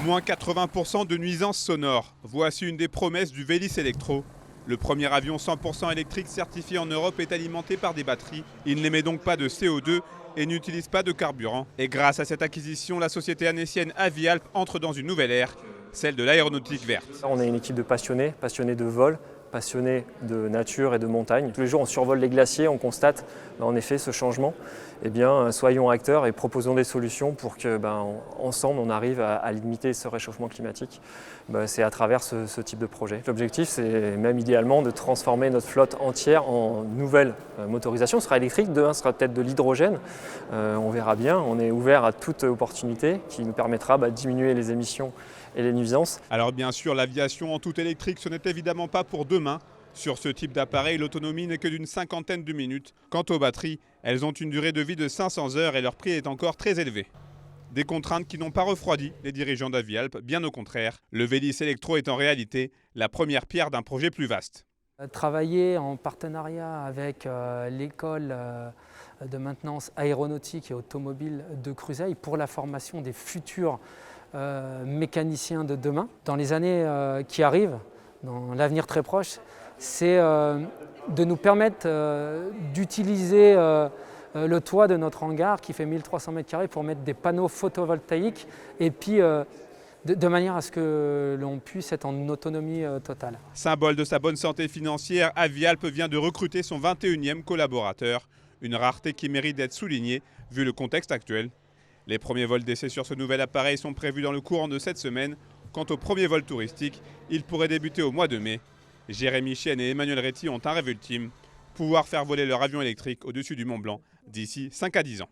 Moins 80% de nuisances sonores. Voici une des promesses du Vélis Electro. Le premier avion 100% électrique certifié en Europe est alimenté par des batteries. Il n'émet donc pas de CO2 et n'utilise pas de carburant. Et grâce à cette acquisition, la société annécienne Avialp entre dans une nouvelle ère, celle de l'aéronautique verte. On est une équipe de passionnés de vol, passionnés de nature et de montagne. Tous les jours, on survole les glaciers, on constate en effet ce changement. Eh bien, soyons acteurs et proposons des solutions pour que, ensemble, on arrive à limiter ce réchauffement climatique. C'est à travers ce type de projet. L'objectif, c'est même idéalement de transformer notre flotte entière en nouvelle motorisation. Ce sera électrique, ce sera peut-être de l'hydrogène. On verra bien. On est ouvert à toute opportunité qui nous permettra de diminuer les émissions et les nuisances. Alors bien sûr, l'aviation en tout électrique, ce n'est évidemment pas pour demain. Sur ce type d'appareil, l'autonomie n'est que d'une 50aine de minutes. Quant aux batteries, elles ont une durée de vie de 500 heures et leur prix est encore très élevé. Des contraintes qui n'ont pas refroidi les dirigeants d'Avialp, bien au contraire. Le Vélis Electro est en réalité la première pierre d'un projet plus vaste. Travailler en partenariat avec l'école de maintenance aéronautique et automobile de Cruseilles pour la formation des futurs mécaniciens de demain. Dans les années qui arrivent, dans l'avenir très proche, c'est de nous permettre d'utiliser le toit de notre hangar qui fait 1300 m² pour mettre des panneaux photovoltaïques et puis de manière à ce que l'on puisse être en autonomie totale. Symbole de sa bonne santé financière, Avialp vient de recruter son 21e collaborateur. Une rareté qui mérite d'être soulignée vu le contexte actuel. Les premiers vols d'essai sur ce nouvel appareil sont prévus dans le courant de cette semaine. Quant au premier vol touristique, il pourrait débuter au mois de mai. Jérémy Chienne et Emmanuel Réty ont un rêve ultime, pouvoir faire voler leur avion électrique au-dessus du Mont Blanc d'ici 5 à 10 ans.